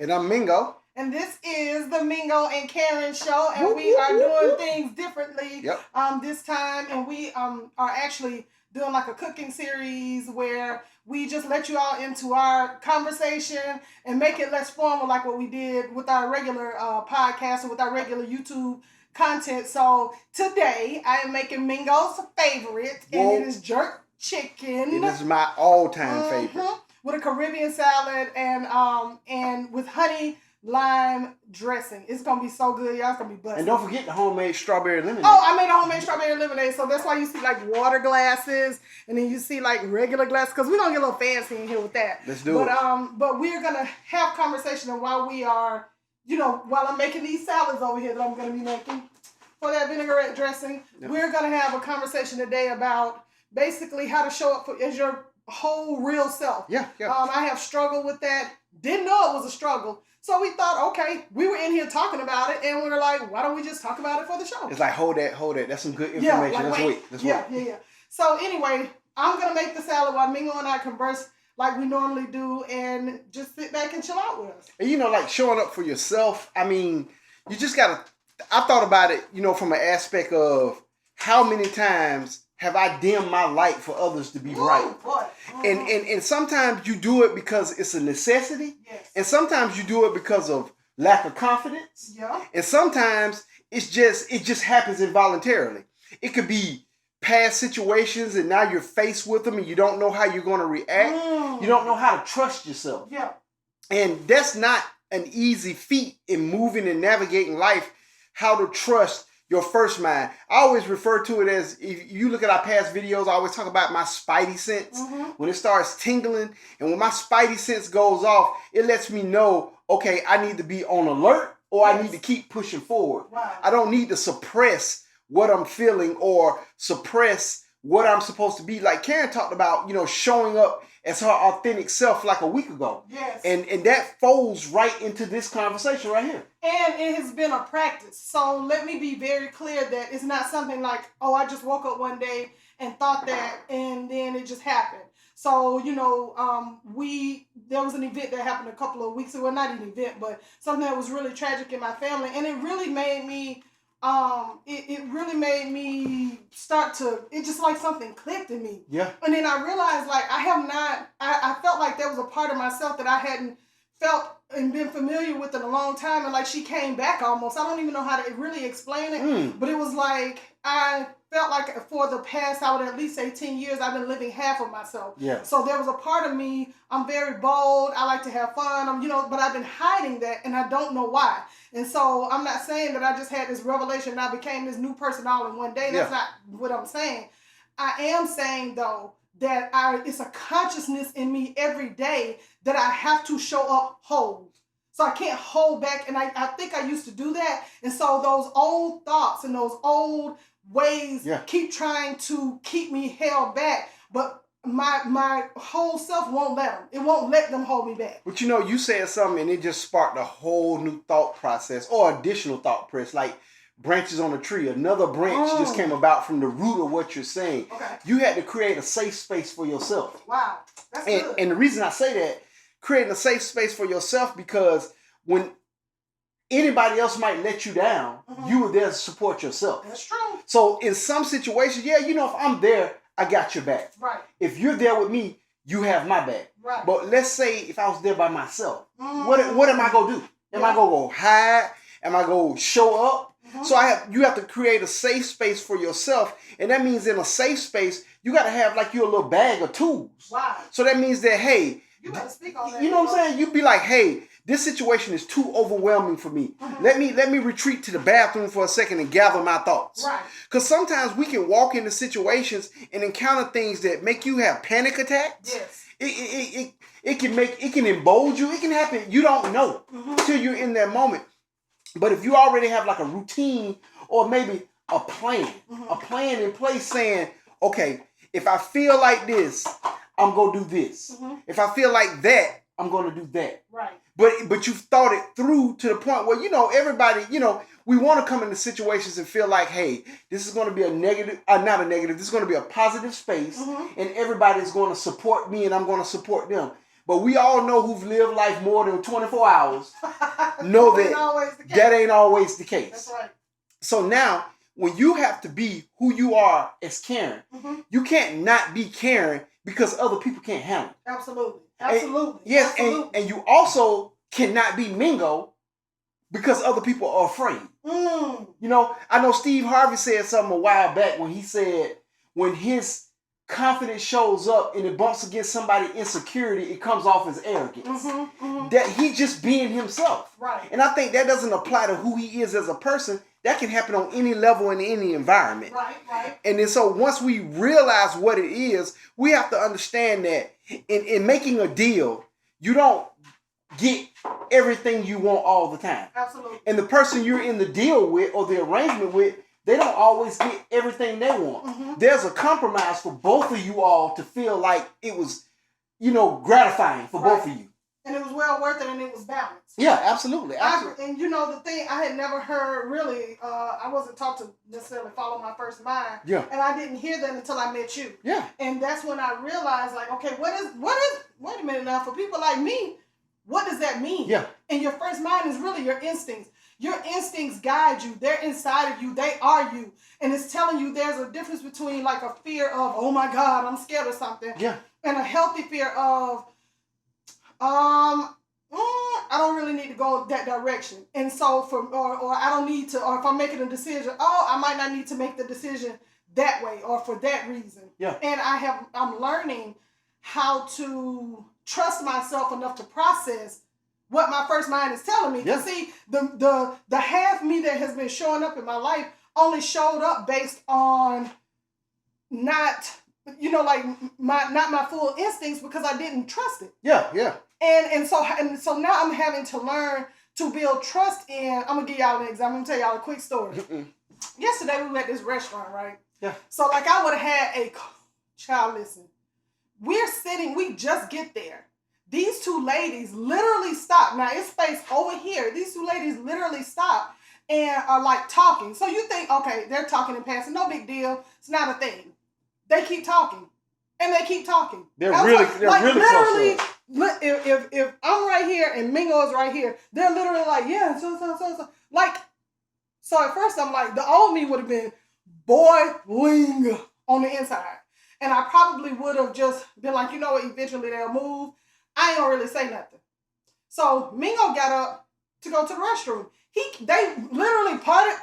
And I'm Mingo. And this is the Mingo and Karyn Show, and we are doing things differently this time. And we are actually doing like a cooking series where we just let you all into our conversation and make it less formal, like what we did with our regular podcast or with our regular YouTube content. So today I am making Mingo's favorite, and it is jerk chicken. It is my all-time favorite. With a Caribbean salad and with honey lime dressing. It's gonna be so good, y'all. It's gonna be blessed. And don't forget the homemade strawberry lemonade. Oh, I made a homemade strawberry lemonade, so that's why you see like water glasses, and then you see like regular glasses, because we're gonna get a little fancy in here with that. Let's do it. But we're gonna have conversation, and while we are, while I'm making these salads over here that I'm gonna be making for that vinaigrette dressing, we're gonna have a conversation today about basically how to show up as your whole real self. Yeah. I have struggled with that. Didn't know it was a struggle. So we thought, okay, we were in here talking about it, and we were like, why don't we just talk about it for the show? It's like, hold that. That's some good information. Let's wait. Yeah. So anyway, I'm going to make the salad while Mingo and I converse like we normally do, and just sit back and chill out with us. And like showing up for yourself, I mean, you just got to, I thought about it, from an aspect of how many times have I dimmed my light for others to be right? And sometimes you do it because it's a necessity. Yes. And sometimes you do it because of lack of confidence. Yeah. And sometimes it just happens involuntarily. It could be past situations and now you're faced with them and you don't know how you're going to react. You don't know how to trust yourself. Yeah. And that's not an easy feat in moving and navigating life, how to trust your first mind. I always refer to it as, if you look at our past videos, I always talk about my spidey sense. When it starts tingling, and when my spidey sense goes off, it lets me know, okay, I need to be on alert, or I need to keep pushing forward. Wow. I don't need to suppress what I'm feeling or suppress what I'm supposed to be. Like Karyn talked about, showing up as her authentic self like a week ago. Yes. And that folds right into this conversation right here. And it has been a practice. So let me be very clear that it's not something like, oh, I just woke up one day and thought that, and then it just happened. So, there was an event that happened a couple of weeks ago. Well, not an event, but something that was really tragic in my family. And it really made me, it really made me it just like something clicked in me. Yeah. And then I realized like I felt like there was a part of myself that I hadn't felt and been familiar with in a long time, and like she came back almost. I don't even know how to really explain it, but it was like I felt like for the past, I would at least say 10 years, I've been living half of myself. Yeah. So there was a part of me, I'm very bold, I like to have fun, but I've been hiding that, and I don't know why. And so I'm not saying that I just had this revelation and I became this new person all in one day. That's not what I'm saying. I am saying, though, that it's a consciousness in me every day that I have to show up whole. So I can't hold back, and I think I used to do that. And so those old thoughts and those old ways keep trying to keep me held back, but my whole self won't let them. It won't let them hold me back. But you said something, and it just sparked a whole new thought process or additional thought process, like branches on a tree. Another branch just came about from the root of what you're saying. Okay. You had to create a safe space for yourself. Wow. That's good. And the reason I say that, creating a safe space for yourself, because when anybody else might let you down, you were there to support yourself. That's true. So in some situations, if I'm there, I got your back. Right. If you're there with me, you have my back. Right. But let's say if I was there by myself, what am I gonna do? Am I gonna go hide? Am I gonna show up? So you have to create a safe space for yourself, and that means in a safe space you got to have like your little bag of tools. Wow. So that means that, hey, you better speak on that. You know what I'm saying? You'd be like, hey, this situation is too overwhelming for me. Let me retreat to the bathroom for a second and gather my thoughts. Right. Because sometimes we can walk into situations and encounter things that make you have panic attacks. Yes. It can embolden you. It can happen. You don't know till you're in that moment. But if you already have like a routine or maybe a plan in place saying, okay, if I feel like this, I'm going to do this. If I feel like that, I'm going to do that. Right. But you've thought it through to the point where, everybody, we want to come into situations and feel like, hey, this is going to be this is going to be a positive space, and everybody's going to support me and I'm going to support them. But we all know who've lived life more than 24 hours know that ain't always the case. That's right. So now, when you have to be who you are as Karyn, you can't not be Karyn because other people can't handle it. Absolutely. Yes, and you also cannot be Mingo because other people are afraid. You know, I know Steve Harvey said something a while back when he said when his confidence shows up and it bumps against somebody's insecurity, it comes off as arrogance. That he just being himself. Right. And I think that doesn't apply to who he is as a person. That can happen on any level in any environment. Right. And then so once we realize what it is, we have to understand that in making a deal, you don't get everything you want all the time. Absolutely. And the person you're in the deal with or the arrangement with, they don't always get everything they want. There's a compromise for both of you all to feel like it was, gratifying for both of you. And it was well worth it and it was balanced. Yeah, absolutely. And the thing, I had never heard really, I wasn't taught to necessarily follow my first mind. Yeah. And I didn't hear that until I met you. Yeah. And that's when I realized, like, okay, wait a minute now, for people like me, what does that mean? Yeah. And your first mind is really your instincts. Your instincts guide you. They're inside of you. They are you. And it's telling you there's a difference between like a fear of, oh my God, I'm scared of something. Yeah. And a healthy fear of, I don't really need to go that direction. And so or I don't need to, or if I'm making a decision, I might not need to make the decision that way or for that reason. Yeah. And I'm learning how to trust myself enough to process what my first mind is telling me. Yeah. See, the half me that has been showing up in my life only showed up based on not my full instincts because I didn't trust it. Yeah. And so now I'm having to learn to build trust in. I'm gonna give y'all an example. I'm gonna tell y'all a quick story. Yesterday we were at this restaurant, right? Yeah. So like I would have had child. Listen, we're sitting. We just get there. These two ladies literally stop. Now it's space over here. These two ladies literally stop and are like talking. So you think, okay, they're talking and passing. No big deal. It's not a thing. They keep talking. And they keep talking. They're really close. If I'm right here and Mingo is right here, they're literally like, yeah, so. Like, so at first I'm like, the old me would have been boiling on the inside. And I probably would have just been like, you know what, eventually they'll move. I ain't gonna really say nothing. So Mingo got up to go to the restroom. They literally parted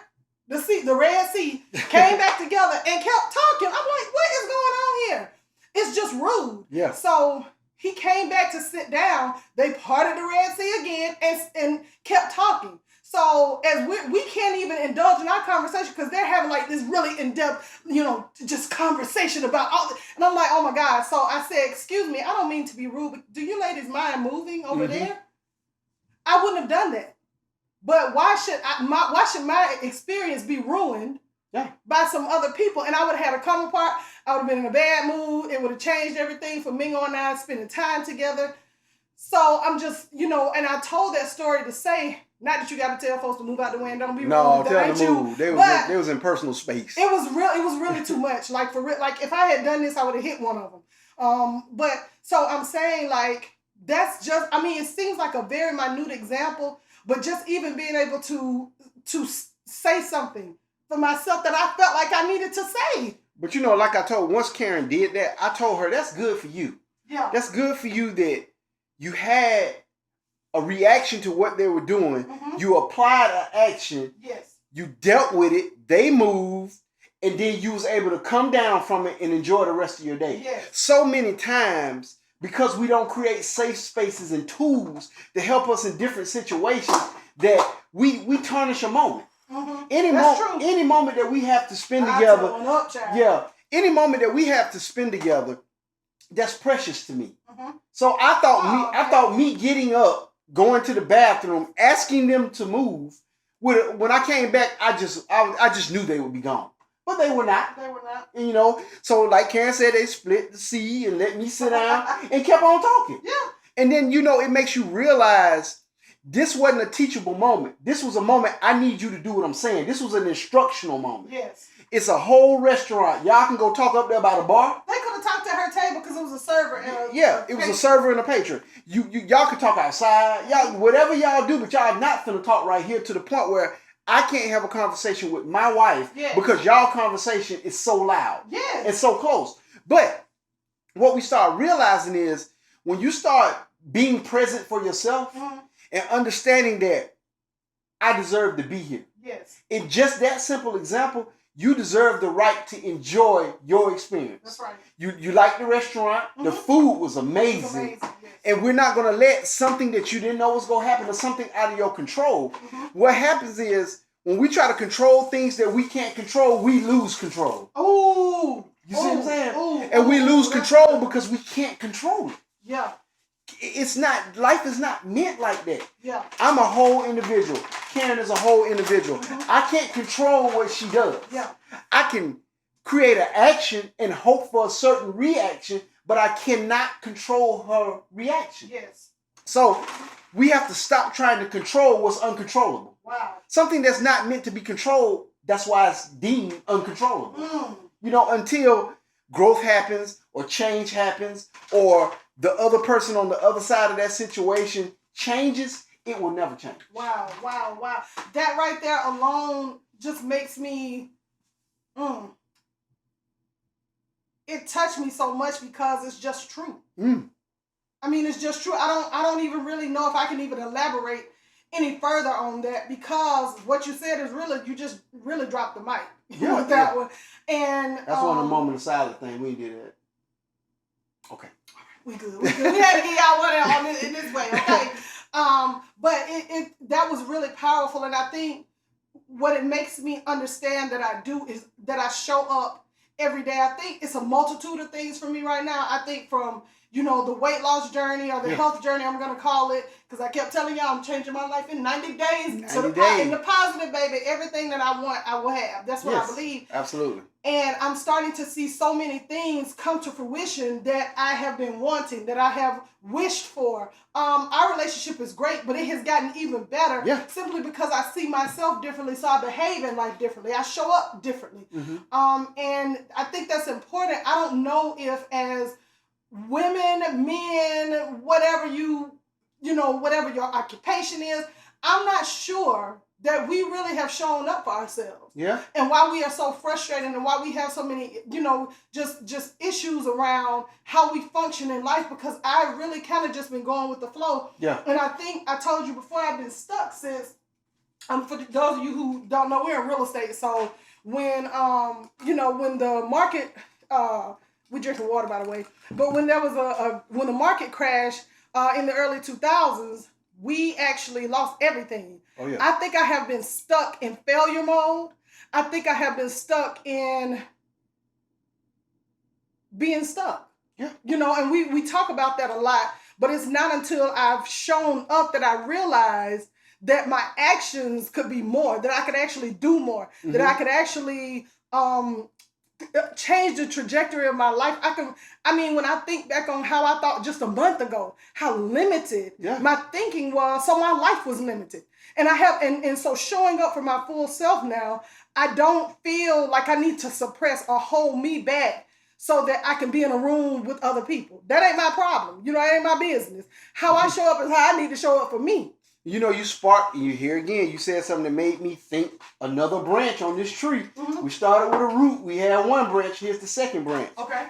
the Red Sea, came back together and kept talking. I'm like, what is going on here? It's just rude. Yeah. So he came back to sit down. They parted the Red Sea again and kept talking. So as we can't even indulge in our conversation because they're having like this really in-depth, just conversation about all this. And I'm like, oh my God. So I said, excuse me, I don't mean to be rude, but do you ladies mind moving over there? I wouldn't have done that. But why should my experience be ruined by some other people? And I would have had a come apart. I would have been in a bad mood. It would have changed everything for Mingo and I spending time together. So I'm just, and I told that story to say, not that you got to tell folks to move out the way and don't be rude. No, tell them to move. They was in personal space. It was really too much. Like for real, like if I had done this, I would have hit one of them. But so I'm saying like that's just. I mean, it seems like a very minute example, but just even being able to say something for myself that I felt like I needed to say. But like I told, once Karyn did that, I told her that's good for you. Yeah, that's good for you that you had a reaction to what they were doing. You applied an action. Yes. You dealt with it. They moved. And then you was able to come down from it and enjoy the rest of your day. Yes. So many times, because we don't create safe spaces and tools to help us in different situations, that we tarnish a moment. Any moment that we have to spend together. Any moment that we have to spend together, that's precious to me. So I thought me getting up, going to the bathroom, asking them to move. When I came back, I just knew they would be gone, but they were not. And, so like Karyn said, they split the sea and let me sit down and kept on talking. Yeah. And then it makes you realize this wasn't a teachable moment. This was a moment I need you to do what I'm saying. This was an instructional moment. Yes. It's a whole restaurant. Y'all can go talk up there by the bar. They could have talked at her table because it was a server. It was a server and a patron. Y'all can talk outside, y'all whatever y'all do, but y'all not finna talk right here to the point where I can't have a conversation with my wife because y'all conversation is so loud and so close. But what we start realizing is when you start being present for yourself and understanding that I deserve to be here. Yes. In just that simple example, you deserve the right to enjoy your experience. That's right. You like the restaurant. The food was amazing. Yes. And we're not going to let something that you didn't know was going to happen or something out of your control. What happens is when we try to control things that we can't control, we lose control. Oh. You see what I'm saying? And we lose control because we can't control it. Yeah. It's not, life is not meant like that. Yeah. I'm a whole individual. Karyn is a whole individual. I can't control what she does. Yeah. I can create an action and hope for a certain reaction, but I cannot control her reaction. Yes. So we have to stop trying to control what's uncontrollable. Wow. Something that's not meant to be controlled, that's why it's deemed uncontrollable. You know, until growth happens or change happens or the other person on the other side of that situation changes, it will never change. Wow, wow, wow. That right there alone just makes me, it touched me so much because it's just true. I mean, it's just true. I don't even really know if I can even elaborate any further on that because what you said is really, you just really dropped the mic with that one. And that's one of the moment of silence thing. We did that. Okay. We good. We had to get y'all one in this way, okay? But it that was really powerful, and I think what it makes me understand that I do is that I show up every day. I think it's a multitude of things for me right now. I think from, you know, the weight loss journey or the health journey, I'm going to call it, because I kept telling y'all I'm changing my life in 90 days. In the positive, baby. Everything that I want, I will have. That's what I believe. Absolutely. And I'm starting to see so many things come to fruition that I have been wanting, that I have wished for. Our relationship is great, but it has gotten even better simply because I see myself differently, so I behave in life differently. I show up differently. And I think that's important. I don't know if as women, men, whatever whatever your occupation is, I'm not sure that we really have shown up for ourselves. Yeah. And why we are so frustrated and why we have so many, just issues around how we function in life, because I've really kind of just been going with the flow. Yeah. And I think I told you before, I've been stuck since, for those of you who don't know, we're in real estate. So when the market, we drinking water, by the way, but when there was when the market crashed in the early 2000s, we actually lost everything. Oh, yeah. I think I have been stuck in failure mode. I think I have been stuck in being stuck. Yeah. And we talk about that a lot, but it's not until I've shown up that I realize that my actions could be more, that I could actually do more, that I could actually change the trajectory of my life. When I think back on how I thought just a month ago, how limited my thinking was, so my life was limited. And so showing up for my full self now, I don't feel like I need to suppress or hold me back so that I can be in a room with other people. That ain't my problem. It ain't my business. How I show up is how I need to show up for me. You sparked, you here again, you said something that made me think another branch on this tree. We started with a root. We had one branch. Here's the second branch. Okay.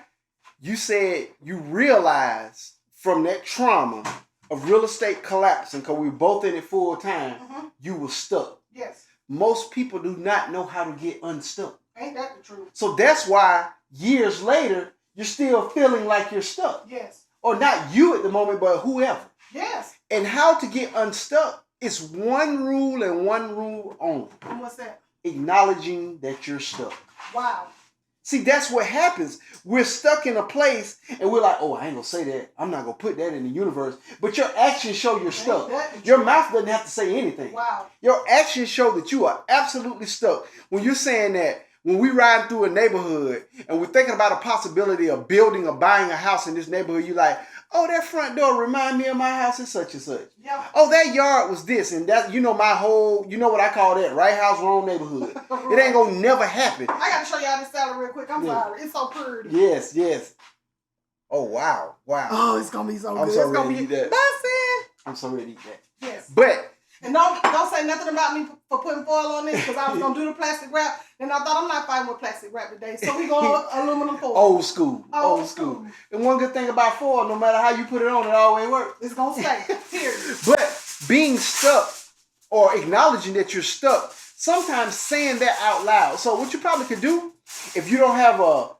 You said you realized from that trauma of real estate collapsing, because we were both in it full time, you were stuck. Yes. Most people do not know how to get unstuck. Ain't that the truth? So that's why years later, you're still feeling like you're stuck. Yes. Or not you at the moment, but whoever. Yes. And how to get unstuck is one rule and one rule only. And what's that? Acknowledging that you're stuck. Wow. See, that's what happens. We're stuck in a place and we're like, oh, I ain't going to say that. I'm not going to put that in the universe. But your actions show you're stuck. Your mouth doesn't have to say anything. Wow. Your actions show that you are absolutely stuck. When you're saying that, when we ride through a neighborhood and we're thinking about a possibility of building or buying a house in this neighborhood, you're like, oh, that front door remind me of my house and such and such. Yeah. Oh, that yard was this and that. My whole, what I call that, right house, wrong neighborhood. It ain't gonna never happen. I gotta show y'all this salad real quick. I'm sorry. It's so pretty. Yes, yes. Oh, wow. Wow. Oh, it's gonna be so good. I'm so ready to eat that. Bussin'. I'm so ready to eat that. Yes. But and don't say nothing about me for putting foil on this, because I was gonna do the plastic wrap, and I thought I'm not fighting with plastic wrap today, so we go aluminum foil. Old school. And one good thing about foil, no matter how you put it on, it always works. It's gonna stay. Period. But being stuck or acknowledging that you're stuck, sometimes saying that out loud. So what you probably could do, if you don't have a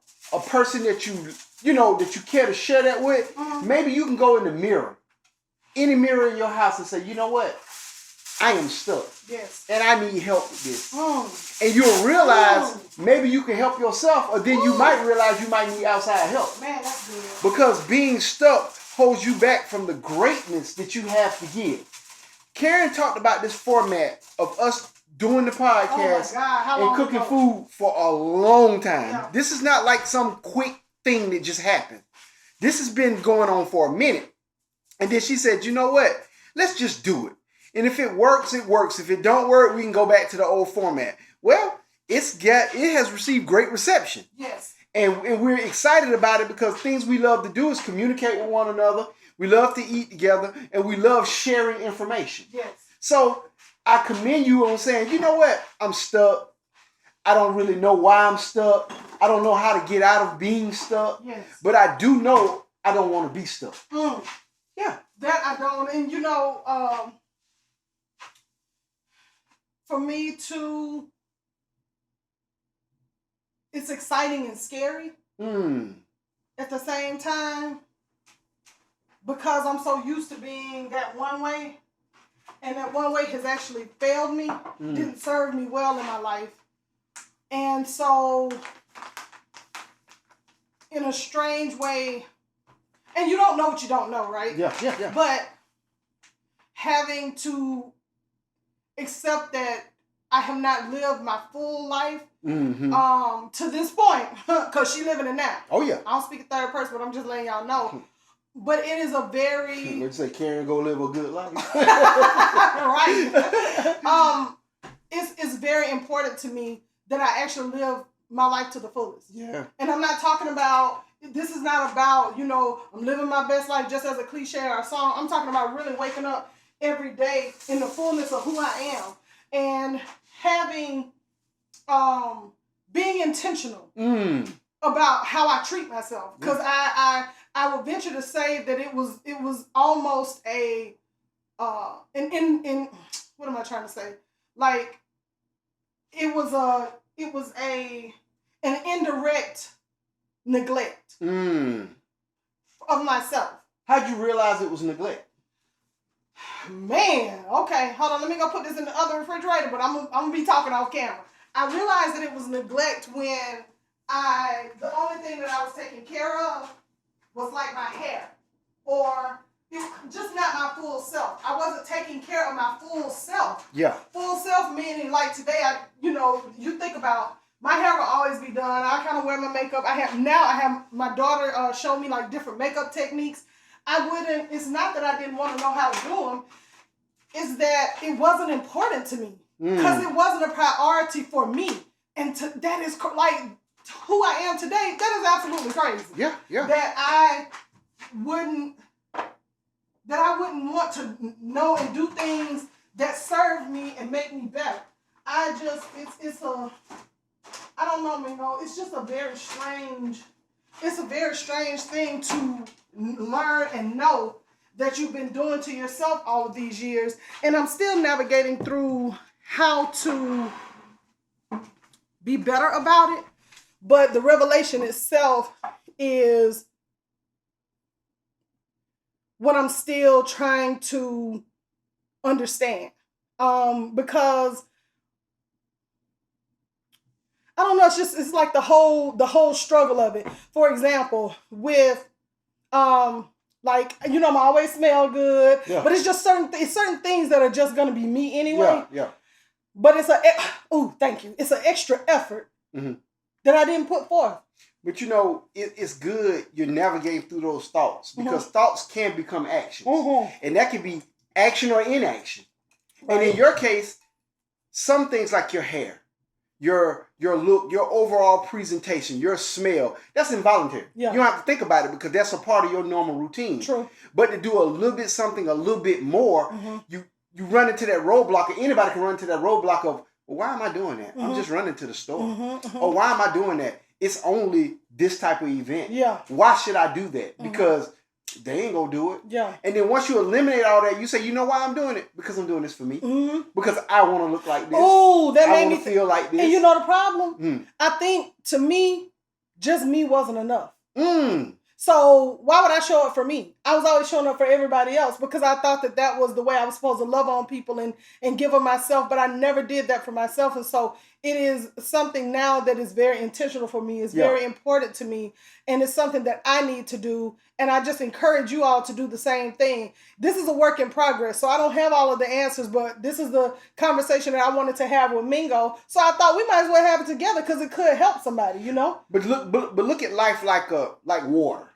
person that that you care to share that with, maybe you can go in the mirror, any mirror in your house, and say, you know what? I am stuck. Yes. And I need help with this. And you'll realize maybe you can help yourself, or then you might realize you might need outside help. Man, that's good. Because being stuck holds you back from the greatness that you have to give. Karyn talked about this format of us doing the podcast and cooking food for a long time. Yeah. This is not like some quick thing that just happened. This has been going on for a minute. And then she said, you know what? Let's just do it. And if it works, it works. If it don't work, we can go back to the old format. Well, it has received great reception. Yes. And we're excited about it because things we love to do is communicate with one another. We love to eat together, and we love sharing information. Yes. So I commend you on saying, you know what? I'm stuck. I don't really know why I'm stuck. I don't know how to get out of being stuck. Yes. But I do know I don't want to be stuck. Yeah. That I don't. And for me too, it's exciting and scary at the same time, because I'm so used to being that one way, and that one way has actually failed me, didn't serve me well in my life. And so, in a strange way, and you don't know what you don't know, right? Yeah. But having to accept that I have not lived my full life to this point, because she living it now. Oh, yeah. I don't speak in third person, but I'm just letting y'all know. But it is a very... Let's say Karyn go live a good life. Right. It's very important to me that I actually live my life to the fullest. Yeah. And I'm not talking about... This is not about, I'm living my best life just as a cliche or a song. I'm talking about really waking up every day in the fullness of who I am. And having... being intentional about how I treat myself. Because I would venture to say that it was almost a in what am I trying to say? Like it was an indirect neglect of myself. How'd you realize it was neglect? Man, okay, hold on. Let me go put this in the other refrigerator, but I'm gonna be talking off camera. I realized that it was neglect when the only thing that I was taking care of was like my hair, or just not my full self. I wasn't taking care of my full self. Yeah. Full self meaning like today, you think about my hair will always be done. I kind of wear my makeup. I have my daughter show me like different makeup techniques. It's not that I didn't want to know how to do them. It's that it wasn't important to me. Because it wasn't a priority for me. And that is like who I am today. That is absolutely crazy. Yeah. That I wouldn't want to know and do things that serve me and make me better. I don't know, Mingo. It's just a very strange thing to learn and know that you've been doing to yourself all of these years. And I'm still navigating through how to be better about it. But the revelation itself is what I'm still trying to understand. Because I don't know, it's like the whole struggle of it. For example, with I always smell good, but it's just certain things that are just gonna be me anyway. Yeah. But thank you. It's an extra effort that I didn't put forth. But it's good you're navigating through those thoughts, because thoughts can become actions. And that can be action or inaction. Right. And in your case, some things like your hair. your look, your overall presentation, your smell, that's involuntary. Yeah. You don't have to think about it because that's a part of your normal routine. True. But to do a little bit something a little bit more, you run into that roadblock, and anybody can run into that roadblock of, well, why am I doing that? I'm just running to the store. Or why am I doing that? It's only this type of event. Yeah. Why should I do that? Because they ain't gonna do it. Yeah. And then once you eliminate all that, you say, you know why I'm doing it? Because I'm doing this for me. Because I want to look like this. Oh, that I made me feel like this. And you know the problem? I think to me, just me wasn't enough. So why would I show up for me? I was always showing up for everybody else because I thought that was the way I was supposed to love on people and give of myself, but I never did that for myself. And so it is something now that is very intentional for me. It's very important to me. And it's something that I need to do. And I just encourage you all to do the same thing. This is a work in progress. So I don't have all of the answers, but this is the conversation that I wanted to have with Mingo. So I thought we might as well have it together because it could help somebody, you know? But look at life like water.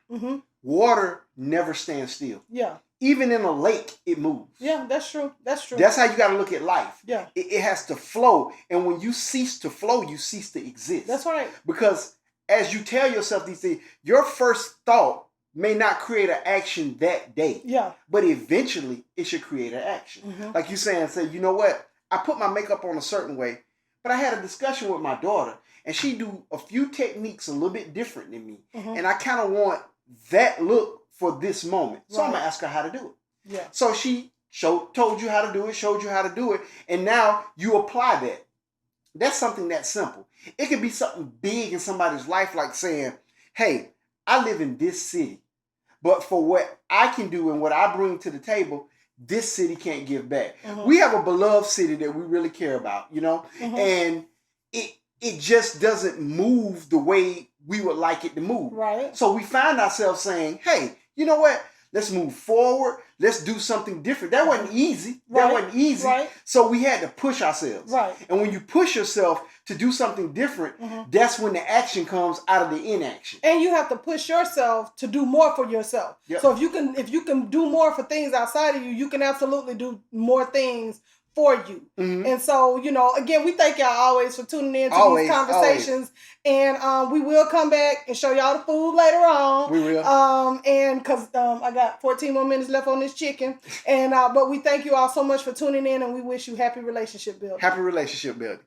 Water never stands still. Yeah. Even in a lake, it moves. Yeah, that's true. That's true. That's how you got to look at life. Yeah. It has to flow. And when you cease to flow, you cease to exist. That's right. Because as you tell yourself these things, your first thought may not create an action that day. Yeah. But eventually, it should create an action. Like you saying, you know what? I put my makeup on a certain way, but I had a discussion with my daughter, and she do a few techniques a little bit different than me. And I kind of want that look for this moment. So I'm going to ask her how to do it. Yeah. So she told you how to do it, showed you how to do it, and now you apply that. That's something that simple. It could be something big in somebody's life, like saying, hey, I live in this city, but for what I can do and what I bring to the table, this city can't give back. We have a beloved city that we really care about, you know, and it just doesn't move the way we would like it to move. Right. So we find ourselves saying, hey, you know what? Let's move forward. Let's do something different. That wasn't easy. That wasn't easy. Right. So we had to push ourselves. Right. And when you push yourself to do something different, that's when the action comes out of the inaction. And you have to push yourself to do more for yourself. Yep. So if you can do more for things outside of you, you can absolutely do more things for you. And so, you know, again, we thank y'all always for tuning in to these conversations. And we will come back and show y'all the food later on. We will. And because I got 14 more minutes left on this chicken. And but we thank you all so much for tuning in, and we wish you happy relationship building. Happy relationship building.